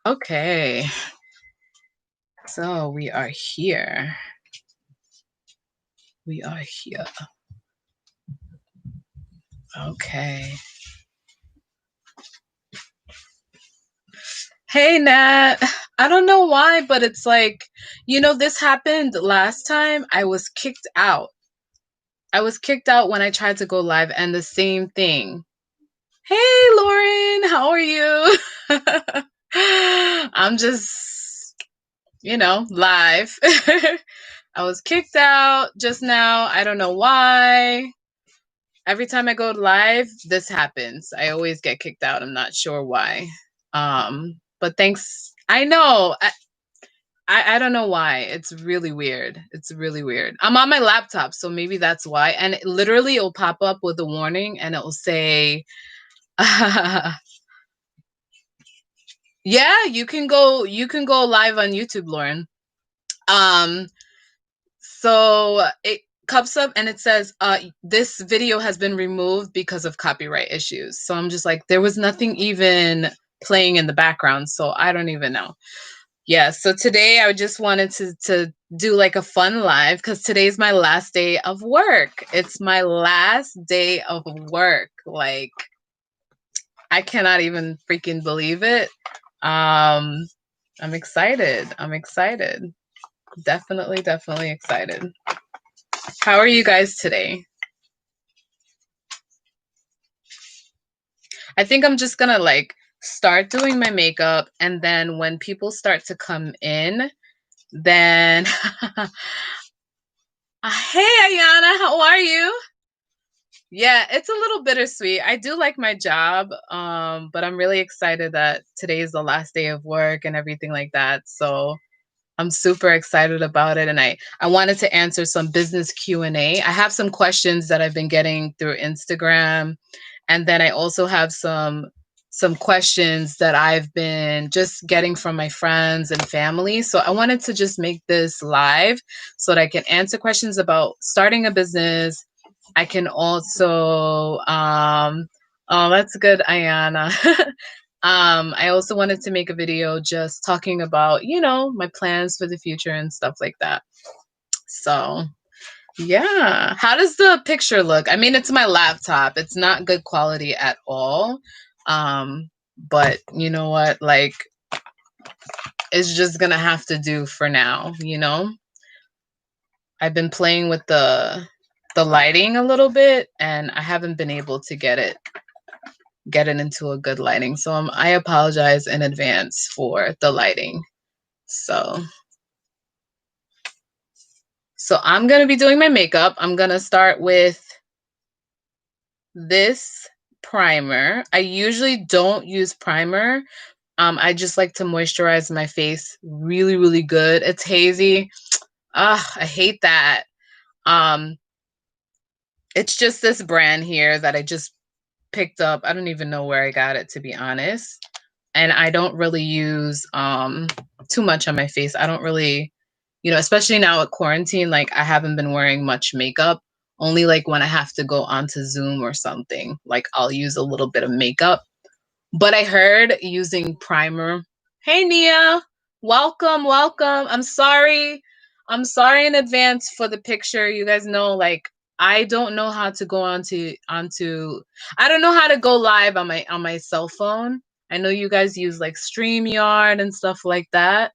Okay, so we are here. We are here. Okay. Hey, Nat. I don't know why, but it's like, this happened last time. I was kicked out. I was kicked out when I tried to go live, and the same thing. Hey, Lauren, how are you? I'm just, live. I was kicked out just now. I don't know why. Every time I go live, this happens. I always get kicked out. I'm not sure why. But thanks. I know. I don't know why. It's really weird. It's really weird. I'm on my laptop, so maybe that's why. And literally, it'll pop up with a warning, and it'll say, "Yeah, you can go. You can go live on YouTube, Lauren." Um, so it comes up and it says, this video has been removed because of copyright issues. So I'm just like, there was nothing even playing in the background, so I don't even know. Yeah, so today I just wanted to do like a fun live because today's my last day of work. It's my last day of work. Like, I cannot even freaking believe it. Um, I'm excited. I'm excited. Definitely excited. How are you guys today? I think I'm just gonna like start doing my makeup, and then when people start to come in, then hey Ayana, how are you? Yeah, it's a little bittersweet. I do like my job, but I'm really excited that today is the last day of work and everything like that. So I'm super excited about it, and I wanted to answer some business Q&A. I have some questions that I've been getting through Instagram, and then I also have some questions that I've been just getting from my friends and family. So I wanted to just make this live so that I can answer questions about starting a business. I can also oh, that's good, Ayana. I also wanted to make a video just talking about, my plans for the future and stuff like that. So, yeah. How does the picture look? I mean, it's my laptop. It's not good quality at all. But you know what? Like, it's just gonna have to do for now. I've been playing with the lighting a little bit, and I haven't been able to get it into a good lighting. So I apologize in advance for the lighting. So I'm going to be doing my makeup. I'm going to start with this primer. I usually don't use primer. I just like to moisturize my face really good. It's hazy. I hate that. Um, it's just this brand here that I just picked up. I don't even know where I got it, to be honest. And I don't really use too much on my face. I don't really, especially now at quarantine, like I haven't been wearing much makeup. Only like when I have to go onto Zoom or something, like I'll use a little bit of makeup. But I heard using primer. Hey Nia, welcome. I'm sorry in advance for the picture. You guys know, like I don't know how to go onto I don't know how to go live on my cell phone. I know you guys use like StreamYard and stuff like that.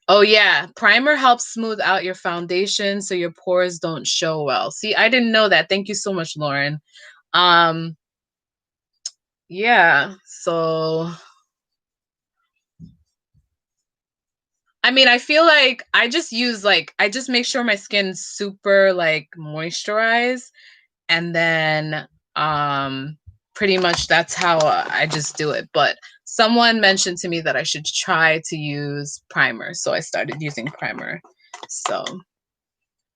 Oh yeah, primer helps smooth out your foundation so your pores don't show well. See, I didn't know that. Thank you so much, Lauren. Um yeah, so I mean, I feel like I just make sure my skin's super like moisturized, and then pretty much that's how I just do it. But someone mentioned to me that I should try to use primer, so I started using primer. So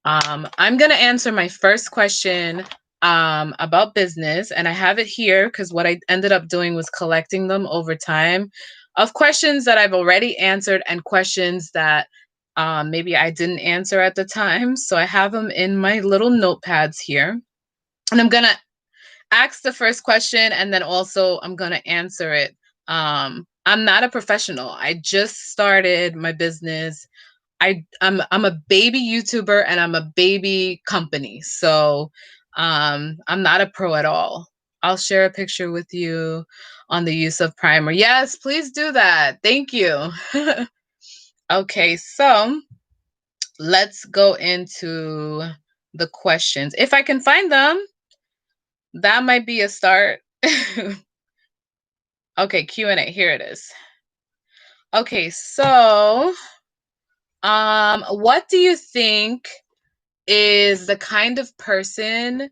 I'm going to answer my first question about business, and I have it here because what I ended up doing was collecting them over time of questions that I've already answered and questions that maybe I didn't answer at the time. So I have them in my little notepads here, and I'm going to ask the first question, and then also I'm going to answer it I'm not a professional. I just started my business. I'm a baby YouTuber and I'm a baby company. So I'm not a pro at all. I'll share a picture with you on the use of primer. Yes, please do that. Thank you. Okay, so let's go into the questions. If I can find them, that might be a start. Okay, Q&A. Here it is. Okay, so what do you think is the kind of person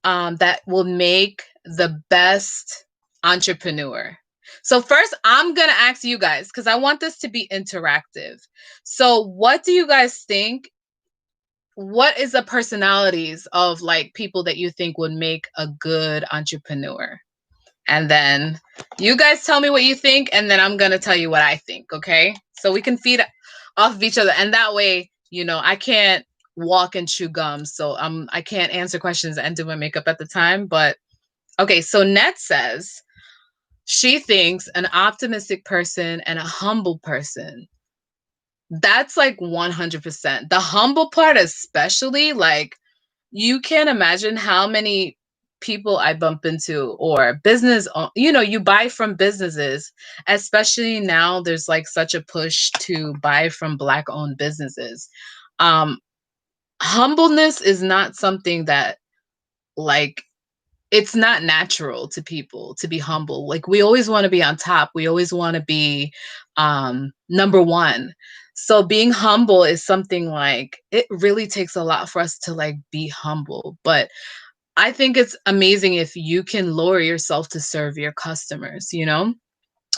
that will make the best entrepreneur? So first, I'm gonna ask you guys because I want this to be interactive. So, what do you guys think? What is the personalities of like people that you think would make a good entrepreneur? And then you guys tell me what you think, and then I'm gonna tell you what I think. Okay, so we can feed off of each other, and that way, I can't walk and chew gum, so I can't answer questions and do my makeup at the time. But okay, so Net says she thinks an optimistic person and a humble person. That's like 100%. The humble part, especially, like you can't imagine how many people I bump into or you buy from businesses, especially now there's like such a push to buy from Black owned businesses. Um, Humbleness is not something that like it's not natural to people to be humble. Like we always want to be on top. We always want to be number one. So being humble is something like it really takes a lot for us to like be humble. But I think it's amazing if you can lower yourself to serve your customers.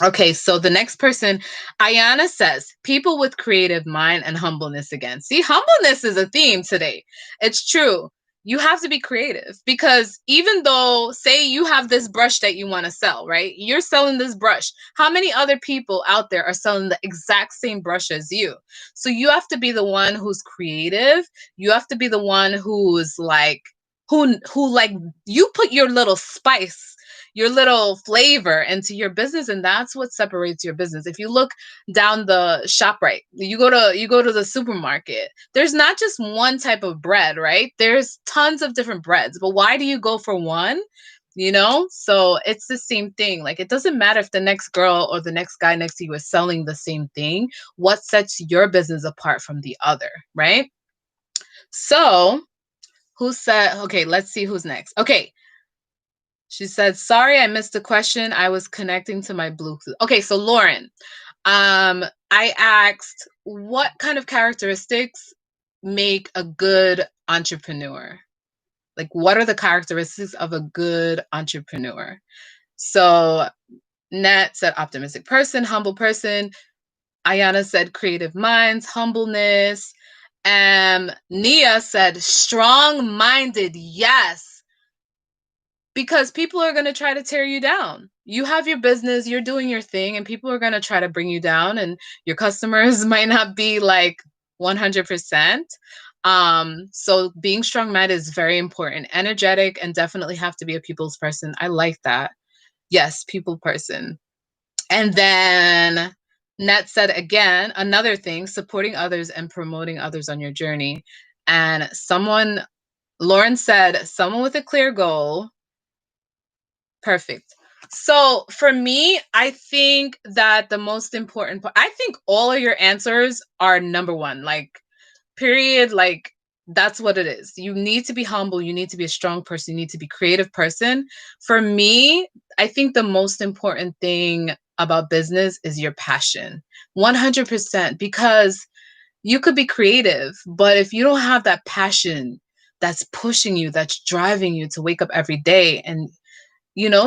Okay, so the next person, Ayana says, people with creative mind and humbleness again. See, humbleness is a theme today. It's true. You have to be creative because even though, say, you have this brush that you want to sell, right? You're selling this brush. How many other people out there are selling the exact same brush as you? So you have to be the one who's creative. You have to be the one who's like, who like you put your little spice, your little flavor into your business, and that's what separates your business. If you look down the shop, right, you go to the supermarket, there's not just one type of bread, right? There's tons of different breads, but why do you go for one? So it's the same thing. Like it doesn't matter if the next girl or the next guy next to you is selling the same thing. What sets your business apart from the other, right? So who said, okay, let's see who's next. Okay, she said, sorry, I missed the question. I was connecting to my Bluetooth. Okay, so Lauren, I asked what kind of characteristics make a good entrepreneur? Like, what are the characteristics of a good entrepreneur? So Nat said optimistic person, humble person. Ayana said creative minds, humbleness. Nia said strong minded. Yes, because people are going to try to tear you down. You have your business, you're doing your thing, and people are going to try to bring you down, and your customers might not be like 100%. So being strong-minded is very important. Energetic, and definitely have to be a people's person. I like that. Yes, people person. And then Net said again, another thing, supporting others and promoting others on your journey. And Lauren said, someone with a clear goal. Perfect. So for me, I think that the most important part, I think all of your answers are number one, like, period. Like, that's what it is. You need to be humble. You need to be a strong person. You need to be a creative person. For me, I think the most important thing about business is your passion. 100%. Because you could be creative, but if you don't have that passion that's pushing you, that's driving you to wake up every day, and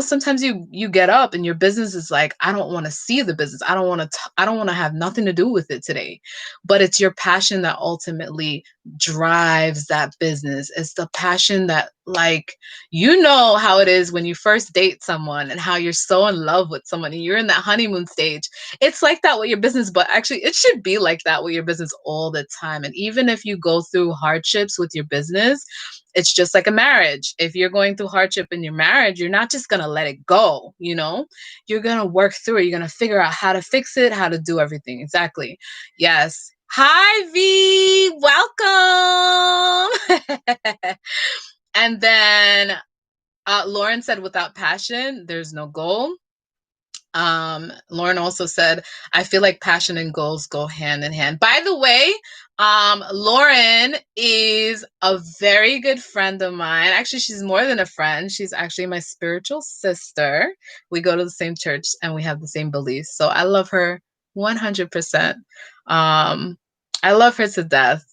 sometimes you get up and your business is like, I don't want to see the business. I don't want to have nothing to do with it today. But it's your passion that ultimately drives that business. It's the passion that, like, how it is when you first date someone and how you're so in love with someone and you're in that honeymoon stage. It's like that with your business, but actually it should be like that with your business all the time. And even if you go through hardships with your business, It's just like a marriage. If you're going through hardship in your marriage, you're not just going to let it go, You're going to work through it. You're going to figure out how to fix it, how to do everything. Exactly. Yes. Hi, V. Welcome. And then Lauren said, without passion, there's no goal. Lauren also said, I feel like passion and goals go hand in hand. By the way, Lauren is a very good friend of mine. Actually, she's more than a friend. She's actually my spiritual sister. We go to the same church and we have the same beliefs. So I love her 100%. I love her to death.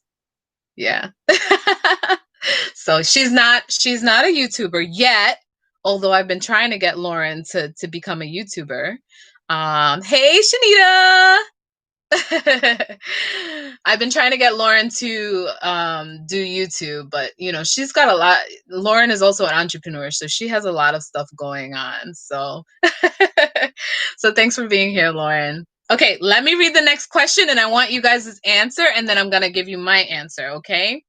Yeah. So she's not a YouTuber yet, although I've been trying to get Lauren to become a YouTuber. Hey Shanita. I've been trying to get Lauren to do YouTube, but she's got a lot. Lauren is also an entrepreneur, so she has a lot of stuff going on. So so thanks for being here, Lauren. Okay, let me read the next question and I want you guys' answer and then I'm going to give you my answer, okay?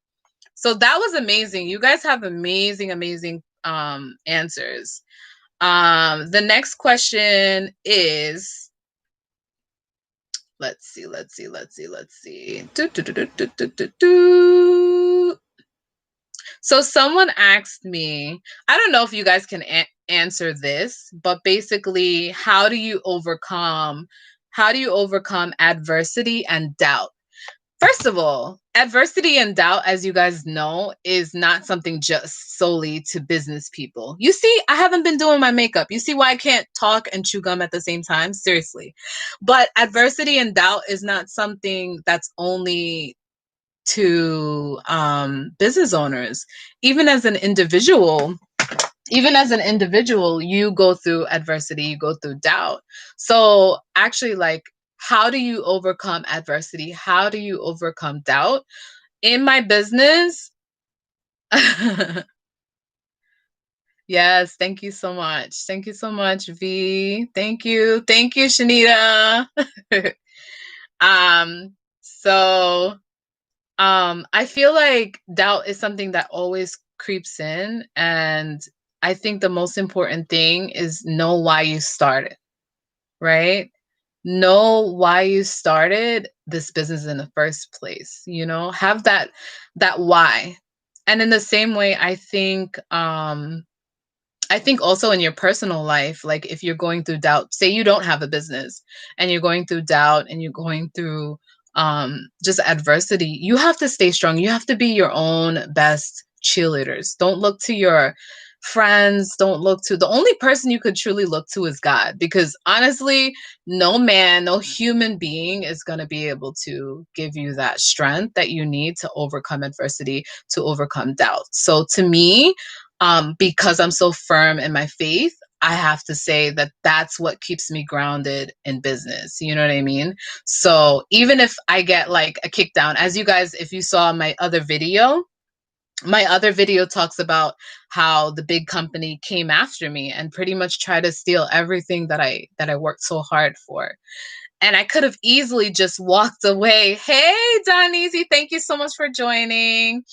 So that was amazing. You guys have amazing answers. The next question is, let's see. So someone asked me, I don't know if you guys can answer this, but basically, how do you overcome adversity and doubt? First of all, adversity and doubt, as you guys know, is not something just solely to business people. You see, I haven't been doing my makeup. You see why I can't talk and chew gum at the same time? Seriously. But adversity and doubt is not something that's only to business owners. Even as an individual, you go through adversity, you go through doubt. So actually, like, how do you overcome adversity? How do you overcome doubt? In my business, yes, thank you so much. Thank you so much, V. Thank you, Shanita. So I feel like doubt is something that always creeps in, and I think the most important thing is know why you started, right? Know why you started this business in the first place, have that why. And in the same way, I think also in your personal life, like if you're going through doubt, say you don't have a business and you're going through doubt and you're going through just adversity, you have to stay strong. You have to be your own best cheerleaders. Don't look to your friends. Don't look to, the only person you could truly look to is God, because honestly, no man, no human being is going to be able to give you that strength that you need to overcome adversity, to overcome doubt. So to me, because I'm so firm in my faith, I have to say that that's what keeps me grounded in business. You know what I mean? So even if I get like a kick down, as you guys, if you saw my other video talks about how the big company came after me and pretty much tried to steal everything that I worked so hard for. And I could have easily just walked away. Hey, Donese, thank you so much for joining.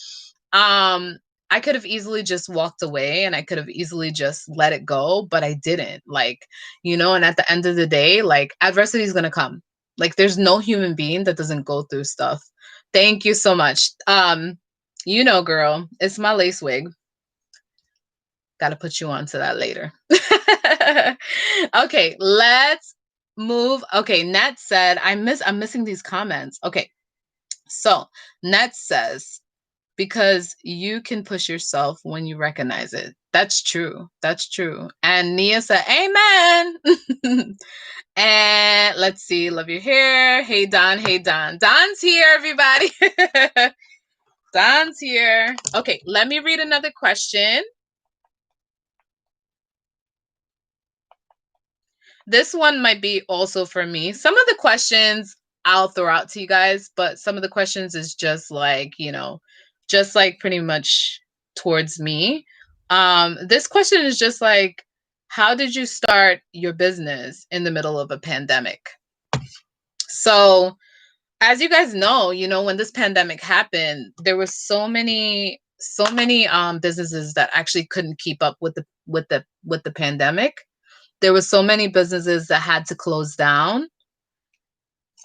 I could have easily just walked away and I could have easily just let it go, but I didn't. Like, and at the end of the day, like, adversity is going to come. Like, there's no human being that doesn't go through stuff. Thank you so much. Girl, it's my lace wig. Got to put you on to that later. Okay, let's move. Okay, Net said, I'm missing these comments. Okay. So, Net says, because you can push yourself when you recognize it. That's true. That's true. And Nia said, amen. And let's see, love your hair. Hey, Don. Hey, Don. Don's here, everybody. Don's here. Okay, let me read another question. This one might be also for me. Some of the questions I'll throw out to you guys, but some of the questions is just like, just like pretty much towards me. This question is just like, how did you start your business in the middle of a pandemic? So, as you guys know, when this pandemic happened, there were so many so many businesses that actually couldn't keep up with the pandemic. There was so many businesses that had to close down,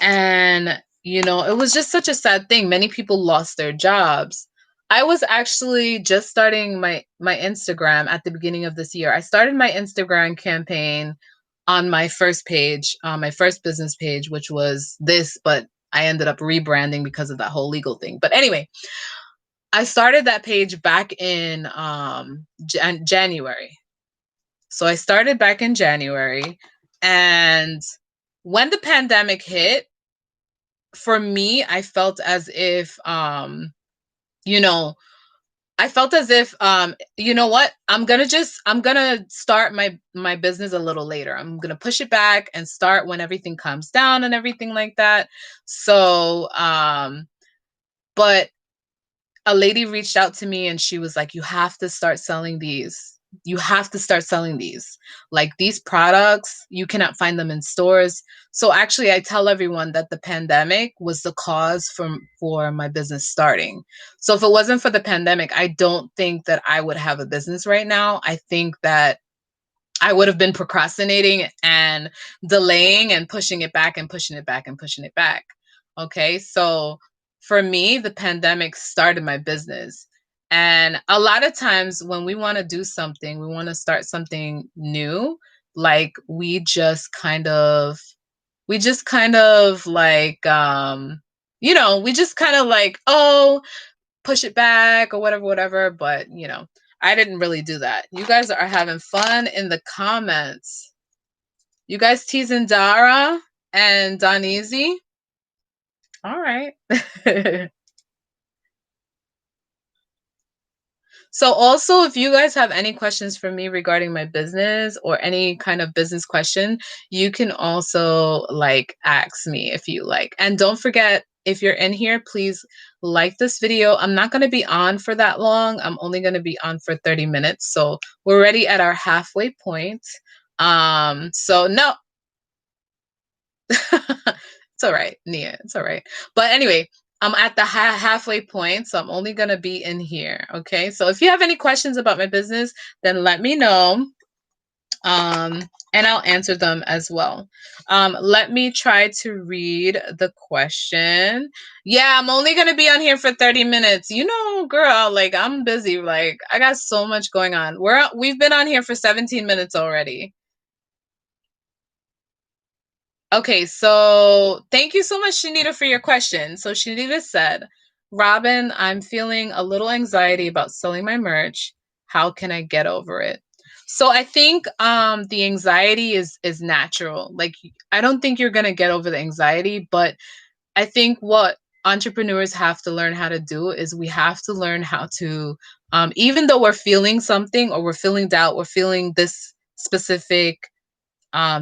and it was just such a sad thing. Many people lost their jobs. I was actually just starting my Instagram at the beginning of this year. I started my Instagram campaign on my first page, my first business page, which was this, but I ended up rebranding because of that whole legal thing. But anyway, I started that page back in January. So I started back in January, and when the pandemic hit, for me, I felt as if you know, I felt as if you know what? I'm going to start my business a little later. I'm going to push it back and start when everything calms down and everything like that. So but a lady reached out to me and she was like, you have to start selling these. You have to start selling these. Like, these products, you cannot find them in stores. So actually, I tell everyone that the pandemic was the cause for my business starting. So if it wasn't for the pandemic, I don't think that I would have a business right now. I think that I would have been procrastinating and delaying and pushing it back and pushing it back and pushing it back. Okay. So for me, the pandemic started my business. And a lot of times when we want to do something, we want to start something new, like we just kind of like, we just kind of like, oh, push it back or whatever, whatever. But, I didn't really do that. You guys are having fun in the comments. You guys teasing Dara and Donizy? All right. So also, if you guys have any questions for me regarding my business or any kind of business question, you can also like ask me if you like. And don't forget, if you're in here, please like this video. I'm not going to be on for that long. I'm only going to be on for 30 minutes. So we're already at our halfway point. So no, it's all right, Nia. It's all right. But anyway, I'm at the halfway point, so I'm only gonna be in here. Okay. So if you have any questions about my business, then let me know. And I'll answer them as well. Let me try to read the question. Yeah, I'm only gonna be on here for 30 minutes. Girl, like, I'm busy. Like, I got so much going on. We've been on here for 17 minutes already. Okay, so thank you so much, Shanita, for your question. So Shanita said, Robin, I'm feeling a little anxiety about selling my merch. How can I get over it? So I think the anxiety is natural. Like, I don't think you're gonna get over the anxiety, but I think what entrepreneurs have to learn how to do is we have to learn how to, even though we're feeling something or we're feeling doubt, we're feeling this specific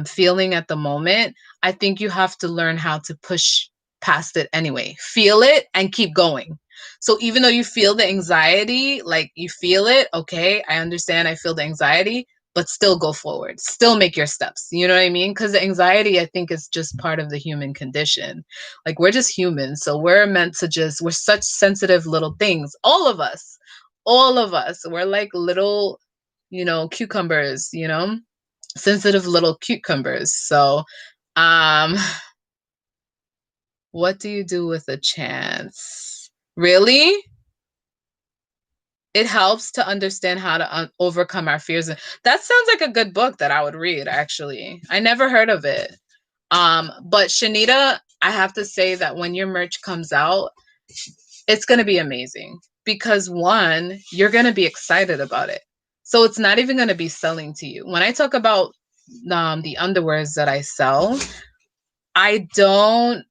feeling at the moment, I think you have to learn how to push past it anyway. Feel it and keep going. So even though you feel the anxiety, like, you feel it, okay, I understand, I feel the anxiety, but still go forward. Still make your steps. You know what I mean? Because the anxiety, I think, is just part of the human condition. Like, we're just humans. So we're meant to we're such sensitive little things. All of us. All of us. We're like little, cucumbers, sensitive little cucumbers. So, um, what do you do with a chance? Really? It helps to understand how to overcome our fears. That sounds like a good book that I would read, actually. I never heard of it. But Shanita, I have to say that when your merch comes out, it's going to be amazing because, one, you're going to be excited about it. So it's not even going to be selling to you. When I talk about the underwears that I sell, I don't,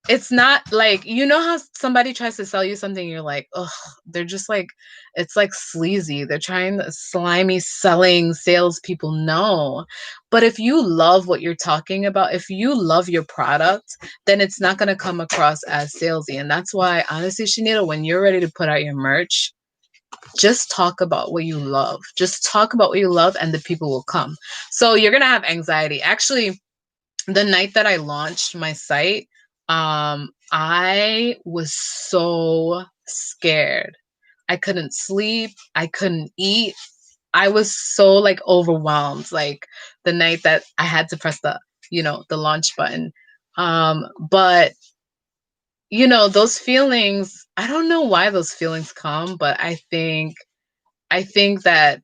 it's not like, how somebody tries to sell you something, you're like, oh, they're just like, it's like sleazy. They're trying to slimy selling salespeople. No. But if you love what you're talking about, if you love your product, then it's not going to come across as salesy. And that's why, honestly, Shanita, when you're ready to put out your merch, just talk about what you love. Just talk about what you love, and the people will come. So you're going to have anxiety. Actually, the night that I launched my site, I was so scared. I couldn't sleep. I couldn't eat. I was so like overwhelmed, like the night that I had to press the launch button. But those feelings, I don't know why those feelings come, but I think that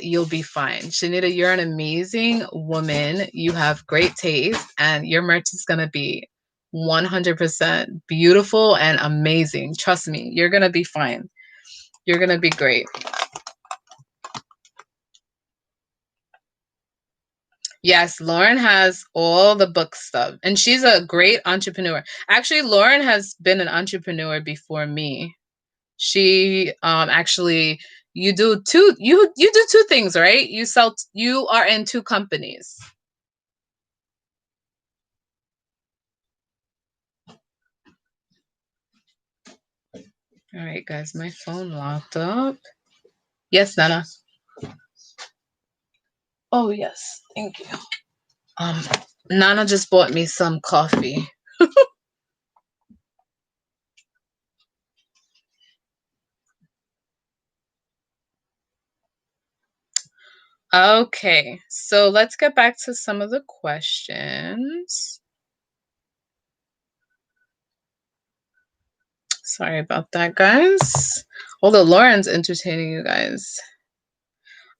you'll be fine. Shanita, you're an amazing woman. You have great taste, and your merch is gonna be 100% beautiful and amazing. Trust me, you're gonna be fine. You're gonna be great. Yes, Lauren has all the book stuff, and she's a great entrepreneur. Actually, Lauren has been an entrepreneur before me. She actually you do two things, right? You are in two companies. All right, guys, my phone locked up. Yes, Nana. Oh, yes. Thank you. Um Nana just bought me some coffee. Okay, so let's get back to some of the questions. Sorry about that, guys. Although Lauren's entertaining you guys.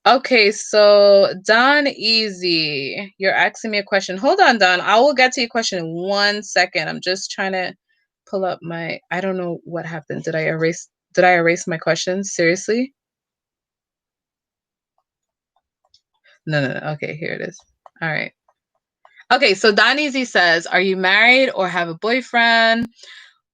Okay, so Don Easy, you're asking me a question. Hold on, Don. I will get to your question in 1 second. I'm just trying to pull up my. I don't know what happened. Did I erase my questions? Seriously? No, no, no. Okay, here it is. All right. Okay, so Don Easy says, "Are you married or have a boyfriend?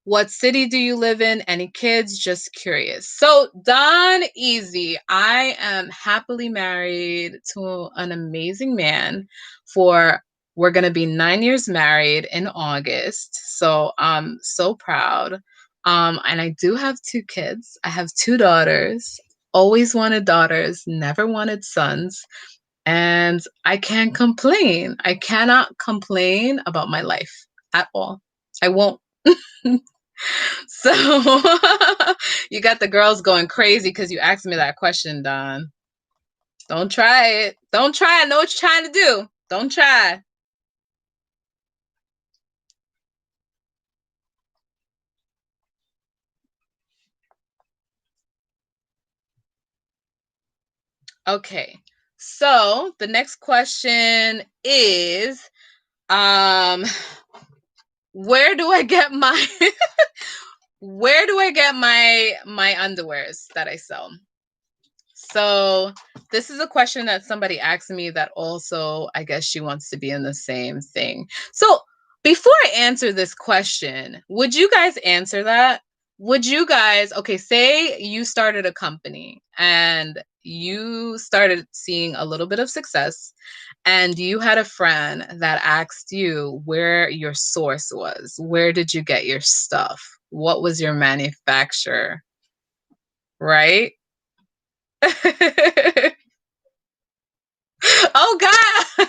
What city do you live in? Any kids? Just curious." So, Don Easy, I am happily married to an amazing man for we're going to be 9 years married in August. So, I'm so proud. And I do have two kids. I have two daughters. Always wanted daughters, never wanted sons. And I can't complain. I cannot complain about my life at all. I won't. So you got the girls going crazy because you asked me that question, Don. Don't try it. Don't try. I know what you're trying to do. Don't try. Okay. So the next question is um where do I get my where do I get my underwears that I sell? So this is a question that somebody asked me that also I guess she wants to be in the same thing. So before I answer this question, would you guys answer that? Would you guys, okay, say you started a company and you started seeing a little bit of success and you had a friend that asked you where your source was. Where did you get your stuff? What was your manufacturer? Right? Oh God.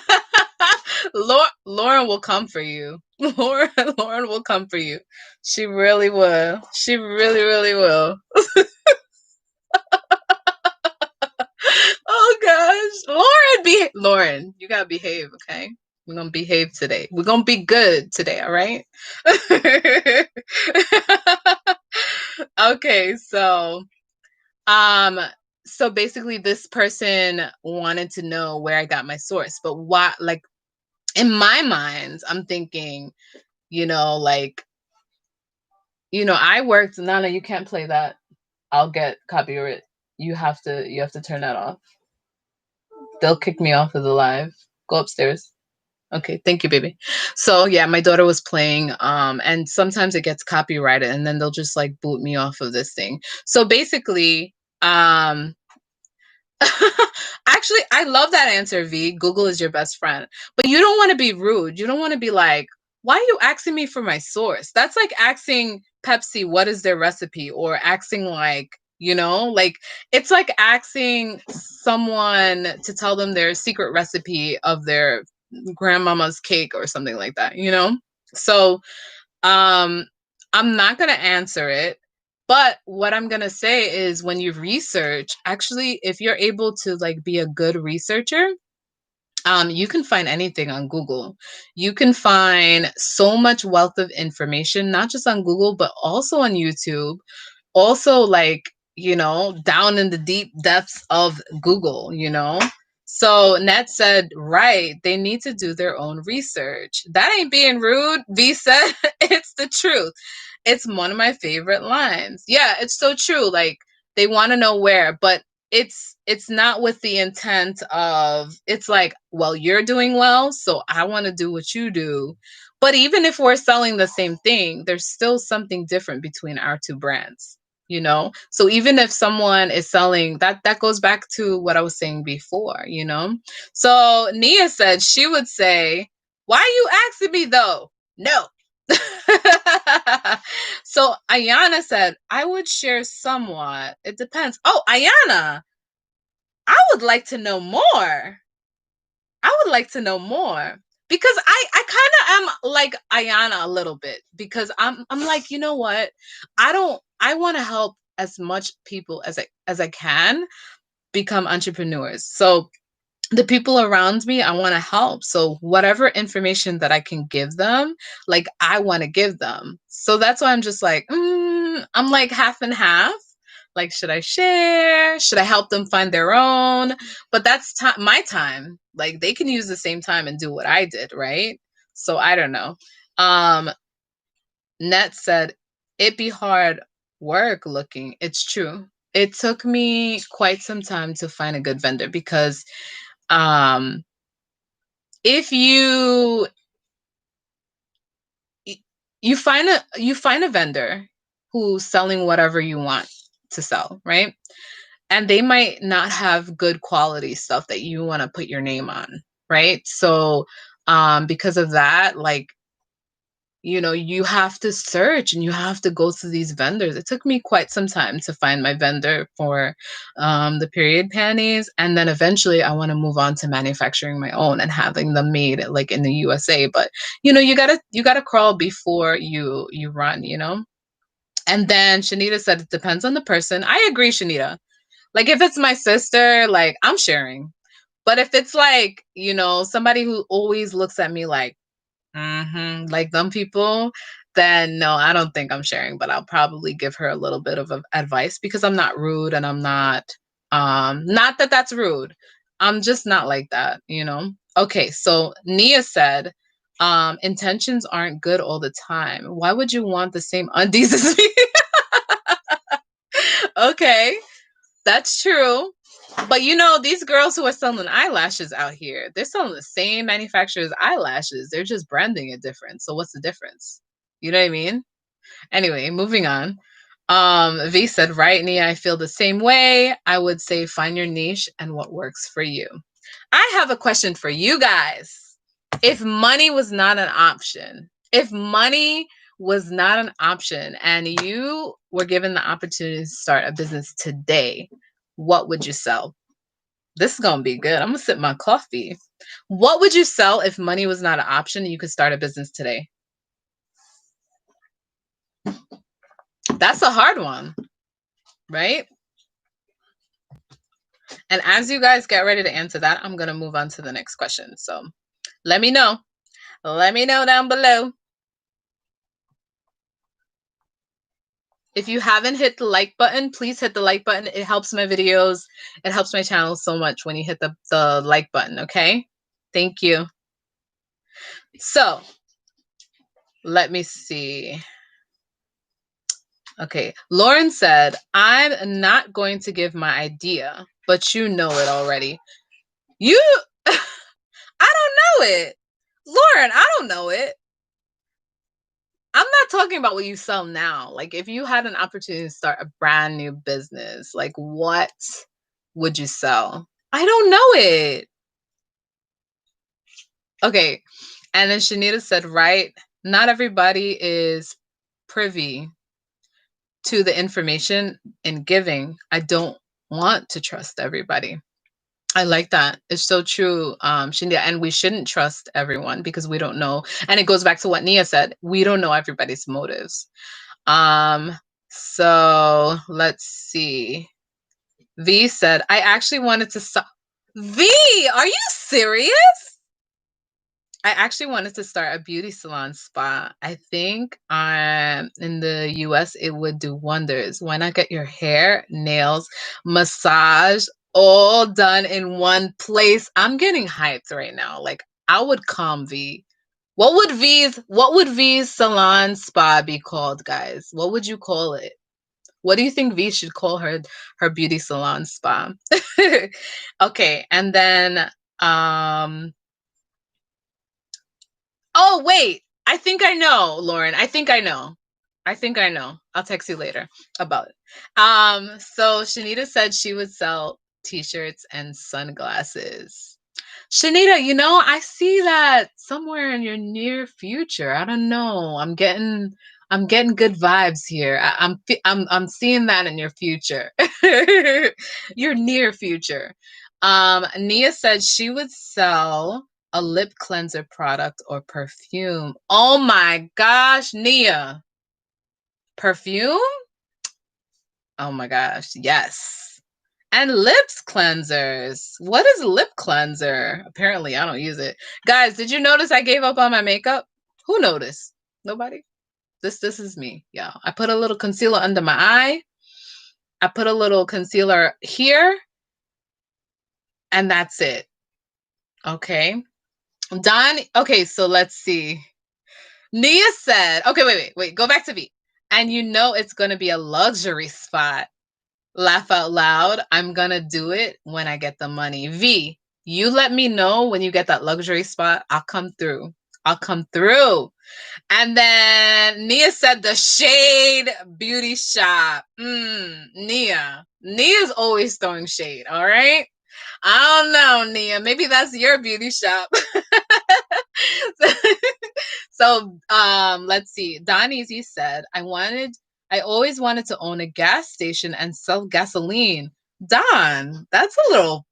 Lauren will come for you. Lauren will come for you. She really will. She really, really will. Oh gosh. Lauren, you gotta behave, okay? We're gonna behave today. We're gonna be good today, all right? Okay, um so basically this person wanted to know where I got my source, but why, like, in my mind, I'm thinking, like, I worked. Nana, you can't play that. I'll get copyright. You have to turn that off. They'll kick me off of the live. Go upstairs. Okay, thank you, baby. So yeah, my daughter was playing, and sometimes it gets copyrighted, and then they'll just like boot me off of this thing. So basically, actually, I love that answer, V. Google is your best friend. But you don't want to be rude. You don't want to be like, why are you asking me for my source? That's like asking Pepsi what is their recipe, or asking like, like it's like asking someone to tell them their secret recipe of their grandmama's cake or something like that, So um I'm not going to answer it, But what I'm gonna say is when you research, actually, if you're able to like be a good researcher, you can find anything on Google. You can find so much wealth of information, not just on Google, but also on YouTube. Also, like, down in the deep depths of Google, So Net said, right, they need to do their own research. That ain't being rude. V said, it's the truth. It's one of my favorite lines. Yeah, it's so true. Like they want to know where, but it's not with the intent of it's like, well, you're doing well, so I want to do what you do. But even if we're selling the same thing, there's still something different between our two brands. So even if someone is selling that goes back to what I was saying before. So Nia said she would say, why are you asking me though? No. So Ayana said, I would share somewhat. It depends. Oh, Ayana, I would like to know more. I would like to know more because I kind of am like Ayana a little bit because I'm like, you know what? I want to help as much people as I can become entrepreneurs. So the people around me, I want to help. So whatever information that I can give them, like I want to give them. So that's why I'm just like, I'm like half and half. Like, should I share? Should I help them find their own? But that's my time. Like they can use the same time and do what I did, right? So I don't know. Um, Net said, it'd be hard work looking. It's true. It took me quite some time to find a good vendor because um if you find a vendor who's selling whatever you want to sell, right? And they might not have good quality stuff that you want to put your name on, right? So because of that, like, you have to search and you have to go through these vendors. It took me quite some time to find my vendor for the period panties. And then eventually I want to move on to manufacturing my own and having them made like in the USA. But you gotta crawl before you run. And then Shanita said it depends on the person. I agree, Shanita. Like if it's my sister, like I'm sharing. But if it's like, somebody who always looks at me like them people, then no, I don't think I'm sharing, but I'll probably give her a little bit of advice because I'm not rude and I'm not that that's rude. I'm just not like that. Okay, so Nia said, intentions aren't good all the time. Why would you want the same undies as me? Okay, that's true. But these girls who are selling eyelashes out here, they're selling the same manufacturer's eyelashes. They're just branding it different. So what's the difference? You know what I mean? Anyway, moving on. V said, right, Nia, I feel the same way. I would say find your niche and what works for you. I have a question for you guys. If money was not an option, if money was not an option and you were given the opportunity to start a business today, what would you sell? This is gonna be good. I'm gonna sip my coffee. What would you sell if money was not an option and you could start a business today? That's a hard one, right? And as you guys get ready to answer that, I'm gonna move on to the next question. So let me know. Let me know down below. If you haven't hit the like button, please hit the like button. It helps my videos. It helps my channel so much when you hit the like button, okay? Thank you. So let me see. Okay. Lauren said, I'm not going to give my idea, but you know it already. You, I don't know it. Lauren, I don't know it. I'm not talking about what you sell now. Like, if you had an opportunity to start a brand new business, like, what would you sell? I don't know it. Okay. And then Shanita said, right, not everybody is privy to the information in giving. I don't want to trust everybody. I like that. It's so true, Shindia. And we shouldn't trust everyone because we don't know. And it goes back to what Nia said. We don't know everybody's motives. Um, So let's see. V said, I actually wanted to stop. V, are you serious? I actually wanted to start a beauty salon spa. I think in the US it would do wonders. Why not get your hair, nails, massage all done in one place? I'm getting hyped right now. Like I would come V. What would V's salon spa be called, guys? What would you call it? What do you think V should call her beauty salon spa? Okay, and then um oh, wait. I think I know, Lauren. I think I know. I think I know. I'll text you later about it. So Shanita said she would sell t-shirts and sunglasses. Shanita, I see that somewhere in your near future. I don't know. I'm getting good vibes here. I'm seeing that in your future. Your near future. Nia said she would sell a lip cleanser product or perfume. Oh my gosh, Nia. Perfume? Oh my gosh, yes. And lips cleansers. What is lip cleanser? Apparently, I don't use it. Guys, did you notice I gave up on my makeup? Who noticed? Nobody? This is me. Yeah. I put a little concealer under my eye. I put a little concealer here, and that's it. Okay. Don, okay, so let's see. Nia said, okay, wait, go back to V. And it's going to be a luxury spot. Laugh out loud. I'm going to do it when I get the money. V, you let me know when you get that luxury spot. I'll come through. I'll come through. And then Nia said the Shade Beauty Shop. Nia. Nia's always throwing shade, all right? I don't know, Nia. Maybe that's your beauty shop. So let's see. Don Easy said, I always wanted to own a gas station and sell gasoline. Don, that's a little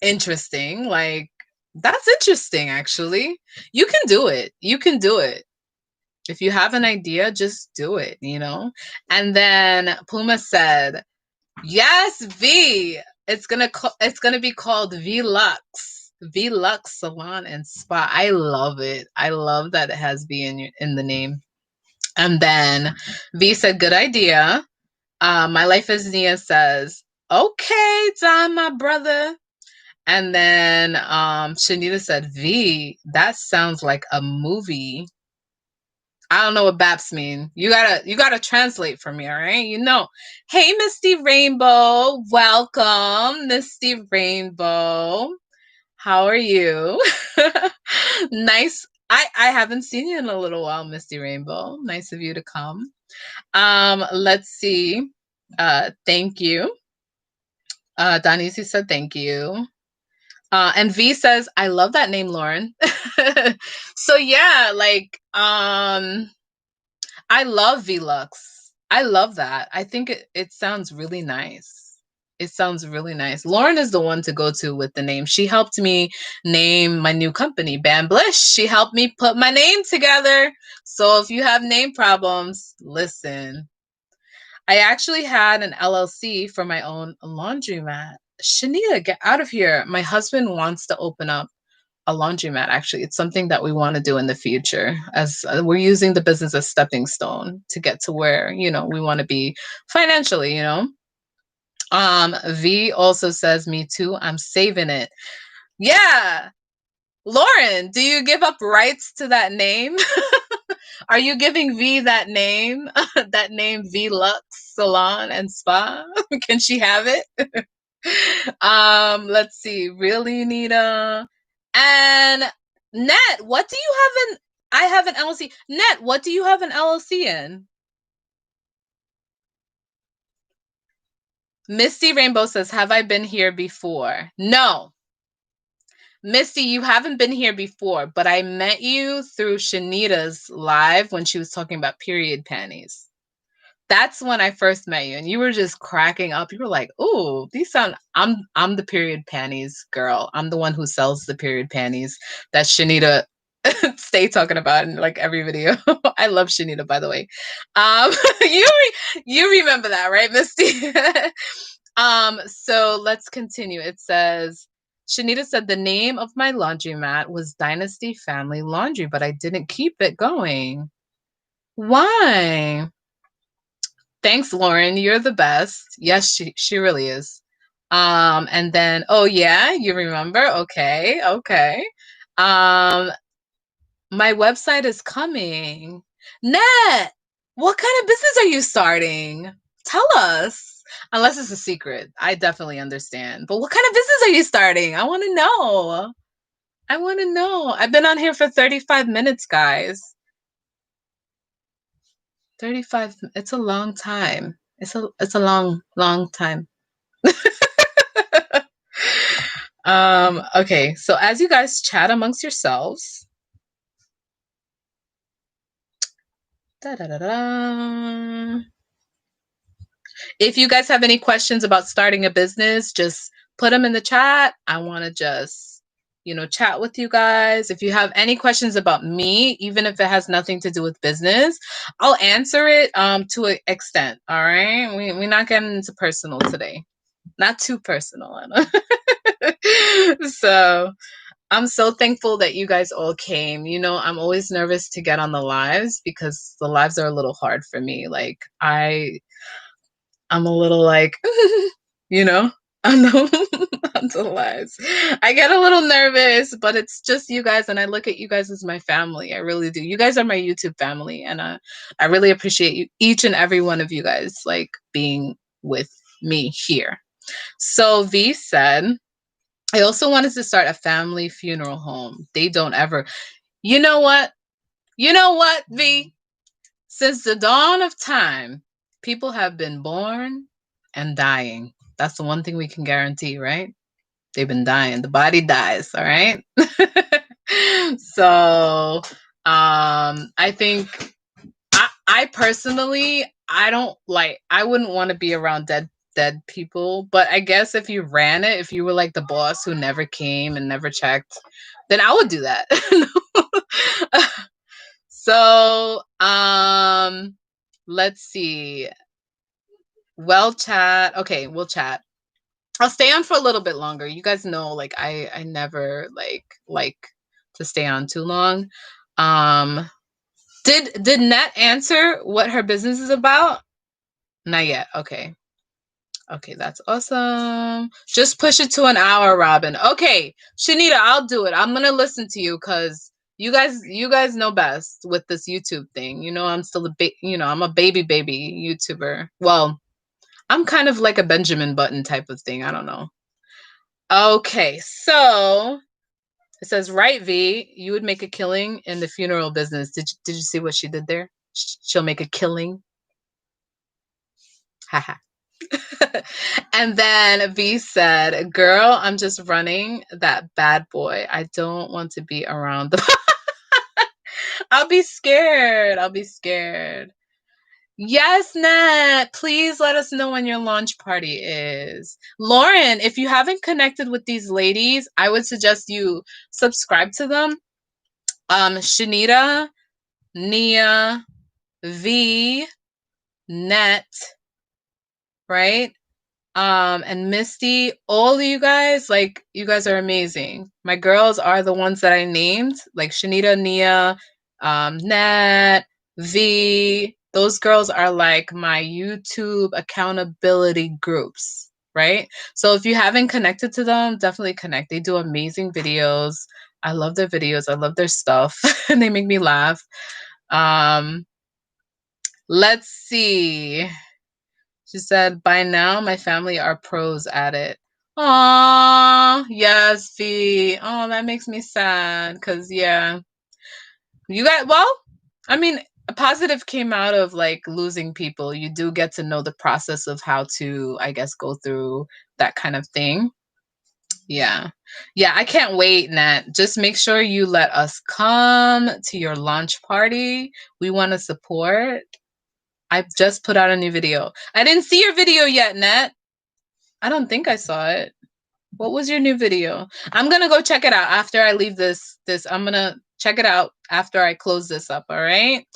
interesting. Like, that's interesting, actually. You can do it. You can do it. If you have an idea, just do it. And then Puma said, yes, V. It's gonna be called V Lux. V Lux Salon and Spa. I love it. I love that it has V in the name. And then V said, good idea. My Life as Nia says, okay, Don, my brother. And then Shanita said, V, that sounds like a movie. I don't know what BAPS mean. You gotta translate for me, all right? Hey, Misty Rainbow, welcome, Misty Rainbow. How are you? Nice. I haven't seen you in a little while, Misty Rainbow. Nice of you to come. Let's see. Thank you. Donisi said thank you. And V says, I love that name, Lauren. So yeah, like I love Velux. I love that. I think it sounds really nice. It sounds really nice. Lauren is the one to go to with the name. She helped me name my new company, Bamblish. She helped me put my name together. So if you have name problems, listen. I actually had an LLC for my own laundromat. Shanita, get out of here. My husband wants to open up a laundromat. Actually, it's something that we want to do in the future, as we're using the business as stepping stone to get to where we want to be financially. V also says, me too, I'm saving it. Yeah. Lauren, do you give up rights to that name? Are you giving V that name? That name, V Lux Salon and Spa? Can she have it? Let's see. Really, Nita? And Net, what do you have in? I have an LLC. Net, what do you have an LLC in? Misty Rainbow says, have I been here before? No. Misty, you haven't been here before, but I met you through Shanita's live when she was talking about period panties. That's when I first met you, and you were just cracking up. You were like, "Ooh, these sound." I'm the period panties girl. I'm the one who sells the period panties that Shanita stay talking about in like every video. I love Shanita, by the way. You remember that, right, Misty? So let's continue. It says Shanita said the name of my laundromat was Dynasty Family Laundry, but I didn't keep it going. Why? Thanks, Lauren. You're the best. Yes, she really is. And then, oh yeah, you remember? Okay, okay. Um, my website is coming. Net, what kind of business are you starting? Tell us. Unless it's a secret. I definitely understand. But what kind of business are you starting? I want to know. I want to know. I've been on here for 35 minutes, guys. 35, it's a long time. It's a long time. Okay, so as you guys chat amongst yourselves, da, da, da, da. If you guys have any questions about starting a business, just put them in the chat. I want to just, chat with you guys. If you have any questions about me, even if it has nothing to do with business, I'll answer it to an extent. All right. We're not getting into personal today. Not too personal. So I'm so thankful that you guys all came. I'm always nervous to get on the lives because the lives are a little hard for me. Like I'm a little like, you know, on the lives. I get a little nervous, but it's just you guys, and I look at you guys as my family. I really do. You guys are my YouTube family, and I really appreciate you, each and every one of you guys, like being with me here. So V said, I also wanted to start a family funeral home. They don't ever. You know what? You know what, V? Since the dawn of time, people have been born and dying. That's the one thing we can guarantee, right? They've been dying. The body dies, all right? So, I think I personally, I wouldn't want to be around dead people, but I guess if you ran it, if you were like the boss who never came and never checked, then I would do that. So, let's see. Well, chat. Okay, we'll chat. I'll stay on for a little bit longer. You guys know, like I never like to stay on too long. Um, did Nat answer what her business is about? Not yet. Okay. Okay, that's awesome. Just push it to an hour, Robin. Okay, Shanita, I'll do it. I'm gonna listen to you because you guys know best with this YouTube thing. I'm still I'm a baby YouTuber. Well, I'm kind of like a Benjamin Button type of thing. I don't know. Okay, so it says, right, V, you would make a killing in the funeral business. Did you see what she did there? She'll make a killing. Haha. And then V said, girl, I'm just running that bad boy. I don't want to be around the I'll be scared. I'll be scared. Yes, Nat. Please let us know when your launch party is. Lauren, if you haven't connected with these ladies, I would suggest you subscribe to them. Shanita, Nia, V, Net, right? And Misty, all of you guys, like, you guys are amazing. My girls are the ones that I named, like Shanita, Nia, Nat, V. Those girls are like my YouTube accountability groups, right? So if you haven't connected to them, definitely connect. They do amazing videos. I love their videos. I love their stuff. And they make me laugh. Let's see. She said, by now, my family are pros at it. Aw, yes, V. Oh, that makes me sad. Because, yeah. You got, well, I mean, a positive came out of like losing people. You do get to know the process of how to, I guess, go through that kind of thing. Yeah. Yeah, I can't wait, Nat. Just make sure you let us come to your launch party. We want to support. I've just put out a new video. I didn't see your video yet, Net. I don't think I saw it. What was your new video? I'm gonna go check it out after I leave this. I'm gonna Check it out after I close this up, all right?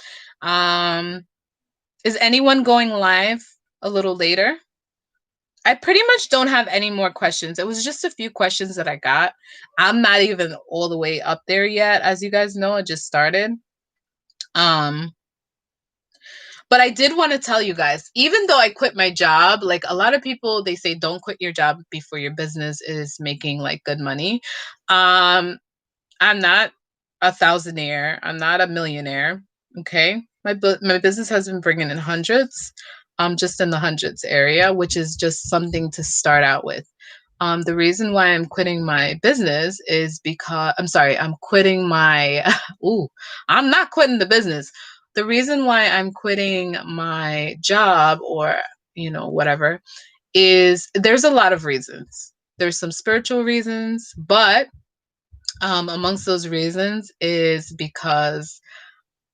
Um, is anyone going live a little later? I pretty much don't have any more questions. It was just a few questions that I got. I'm not even all the way up there yet. As you guys know, I just started. Um, but I did want to tell you guys, even though I quit my job, like a lot of people, they say don't quit your job before your business is making like good money. Um, I'm not a thousandaire. I'm not a millionaire. Okay. My business has been bringing in hundreds, just in the hundreds area, which is just something to start out with. The reason why I'm quitting my business is because I'm sorry, I'm quitting my, ooh, I'm not quitting the business. The reason why I'm quitting my job or, whatever, is there's a lot of reasons. There's some spiritual reasons, but amongst those reasons is because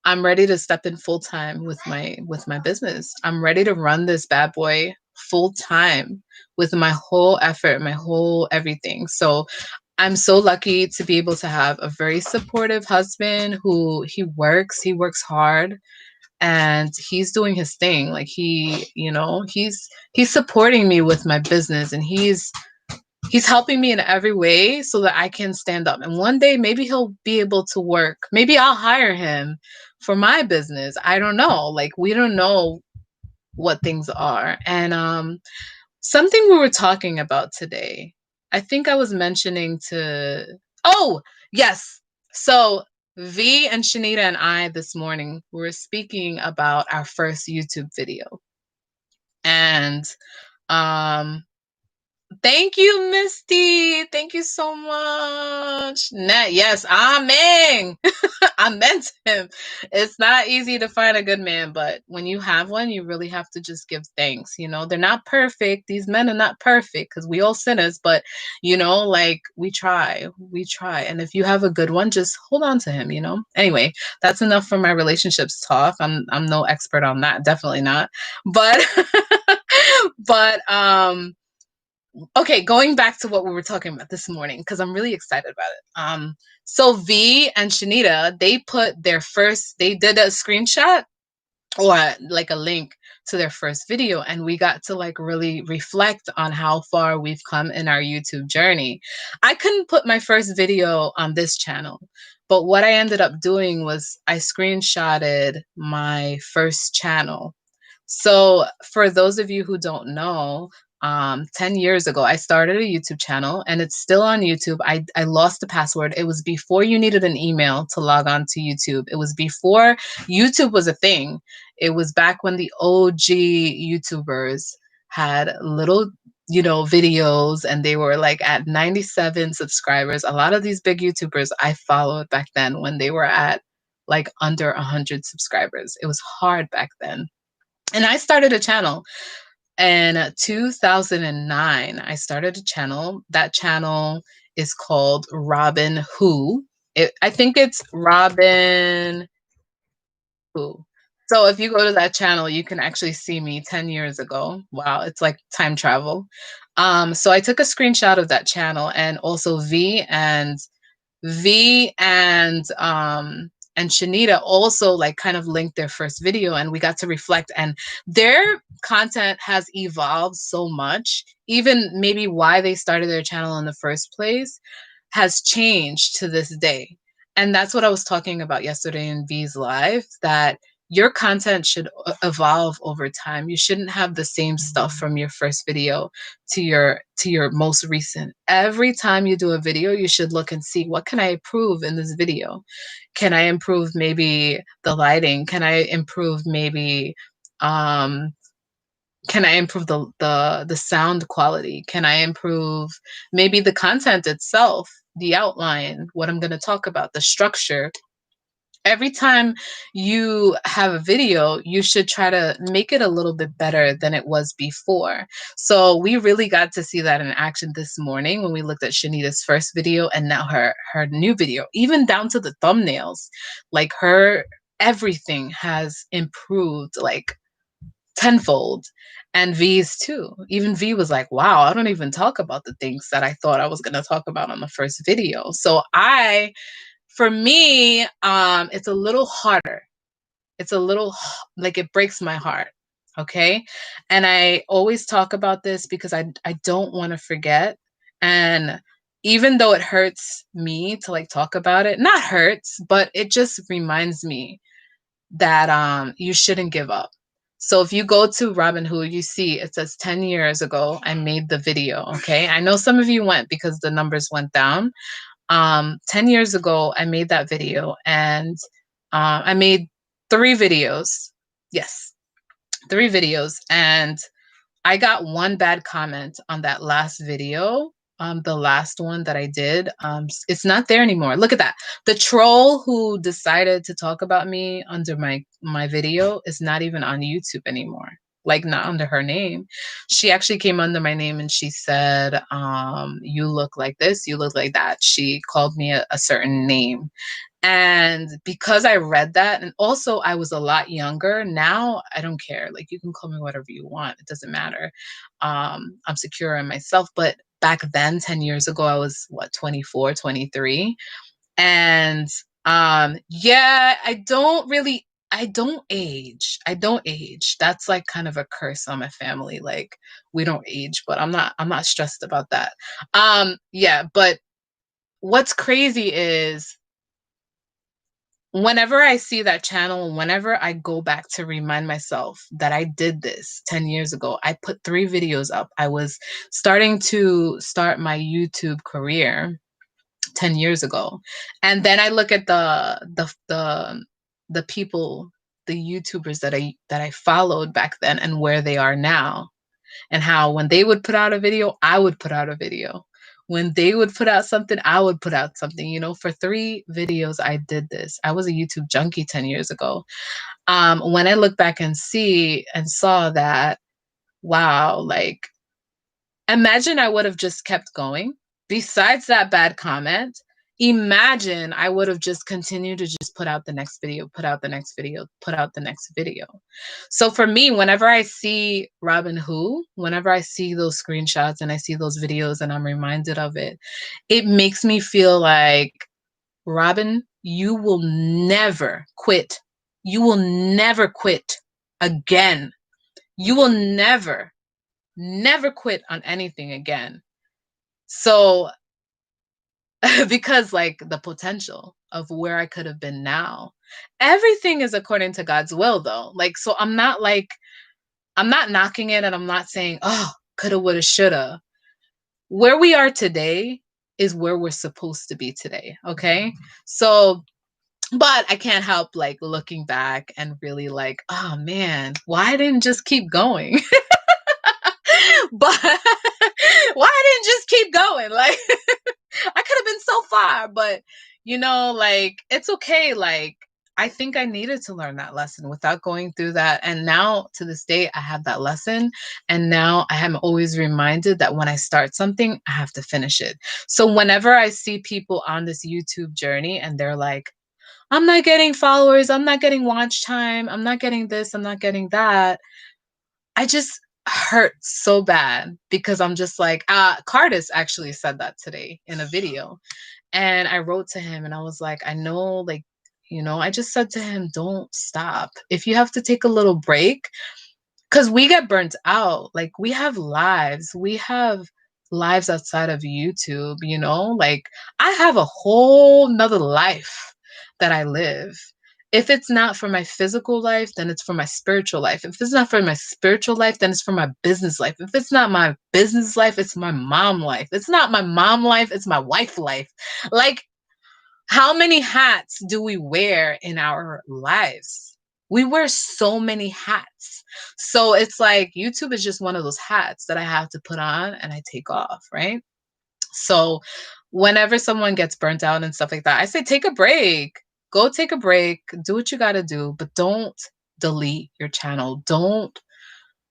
I'm ready to step in full time with my business. I'm ready to run this bad boy full time with my whole effort, my whole everything. So I'm so lucky to be able to have a very supportive husband who he works hard and he's doing his thing. Like he's supporting me with my business and he's helping me in every way so that I can stand up. And one day maybe he'll be able to work. Maybe I'll hire him for my business. I don't know. Like we don't know what things are. And something we were talking about today. I think I was mentioning to Oh, yes. So V and Shanita and I this morning were speaking about our first YouTube video. And um thank you, Misty. Thank you so much. Yes, amen. I meant him. It's not easy to find a good man, but when you have one, you really have to just give thanks. They're not perfect. These men are not perfect because we all sinners, but like we try. We try. And if you have a good one, just hold on to him. Anyway, that's enough for my relationships talk. I'm no expert on that. Definitely not. But but okay, going back to what we were talking about this morning, because I'm really excited about it. So V and Shanita, they did a screenshot or like a link to their first video, and we got to like really reflect on how far we've come in our YouTube journey. I couldn't put my first video on this channel, but what I ended up doing was I screenshotted my first channel. So for those of you who don't know, 10 years ago, I started a YouTube channel and it's still on YouTube. I lost the password. It was before you needed an email to log on to YouTube. It was before YouTube was a thing. It was back when the OG YouTubers had little, videos and they were like at 97 subscribers. A lot of these big YouTubers I followed back then when they were at like under 100 subscribers. It was hard back then. And I started a channel in 2009. I started a channel. That channel is called Robin Who. I think it's Robin Who. So if you go to that channel, you can actually see me 10 years ago. Wow, it's like time travel. So I took a screenshot of that channel and also V and Shanita also like kind of linked their first video and we got to reflect and their content has evolved so much. Even maybe why they started their channel in the first place has changed to this day. And that's what I was talking about yesterday in V's live, that your content should evolve over time. You shouldn't have the same stuff from your first video to your most recent. Every time you do a video, you should look and see what can I improve in this video? Can I improve maybe the lighting? Can I improve maybe um can I improve the sound quality? Can I improve maybe the content itself, the outline, what I'm going to talk about, the structure? Every time you have a video, you should try to make it a little bit better than it was before. So we really got to see that in action this morning when we looked at Shanita's first video and now her new video, even down to the thumbnails. Like her everything has improved like tenfold. And V's too. Even V was like, wow, I don't even talk about the things that I thought I was going to talk about on the first video. So I For me, it's a little harder. It's a little like it breaks my heart. Okay. And I always talk about this because I don't want to forget. And even though it hurts me to like talk about it, not hurts, but it just reminds me that you shouldn't give up. So if you go to Robinhood, you see it says 10 years ago I made the video. Okay. I know some of you went because the numbers went down. 10 years ago, I made that video and I made 3 videos. Yes, 3 videos. And I got one bad comment on that last video. The last one that I did, it's not there anymore. Look at that. The troll who decided to talk about me under my video is not even on YouTube anymore. Like not under her name. She actually came under my name and she said, "You look like this. You look like that." She called me a certain name, and because I read that, and also I was a lot younger, now I don't care. Like you can call me whatever you want. It doesn't matter. I'm secure in myself. But back then, 10 years ago, I was what, 24, 23. And yeah, I don't age. I don't age. That's like kind of a curse on my family. Like we don't age, but I'm not stressed about that. Yeah, but what's crazy is whenever I see that channel, whenever I go back to remind myself that I did this 10 years ago, I put 3 videos up. I was starting to start my YouTube career 10 years ago. And then I look at the people, the YouTubers that I followed back then and where they are now, and how when they would put out a video, I would put out a video. When they would put out something, I would put out something. For 3 videos, I did this. I was a YouTube junkie 10 years ago. When I look back and see and saw that, wow, like imagine I would have just kept going. Besides that bad comment, imagine I would have just continued to just put out the next video, put out the next video, put out the next video. So for me, whenever I see Robinhood, whenever I see those screenshots and I see those videos and I'm reminded of it, it makes me feel like, Robin, you will never quit. You will never quit again. You will never quit on anything again. So, because like the potential of where I could have been now, everything is according to God's will, though. Like, so I'm not knocking it and I'm not saying, oh, coulda, woulda, shoulda. Where we are today is where we're supposed to be today. Okay. So, but I can't help like looking back and really like, oh man, why didn't just keep going? But why I didn't just keep going? Like I could have been so far, but like it's okay. Like I think I needed to learn that lesson without going through that. And now to this day, I have that lesson. And now I am always reminded that when I start something, I have to finish it. So whenever I see people on this YouTube journey and they're like, I'm not getting followers, I'm not getting watch time, I'm not getting this, I'm not getting that, I just hurt so bad because I'm just like, Cardis actually said that today in a video. And I wrote to him and I was like, I know, like, I just said to him, don't stop. If you have to take a little break, because we get burnt out. Like, we have lives outside of YouTube. Like, I have a whole nother life that I live. If it's not for my physical life, then it's for my spiritual life. If it's not for my spiritual life, then it's for my business life. If it's not my business life, it's my mom life. It's not my mom life, it's my wife life. Like, how many hats do we wear in our lives? We wear so many hats. So it's like YouTube is just one of those hats that I have to put on and I take off, right? So whenever someone gets burnt out and stuff like that, I say take a break. Go take a break, do what you got to do, but don't delete your channel. Don't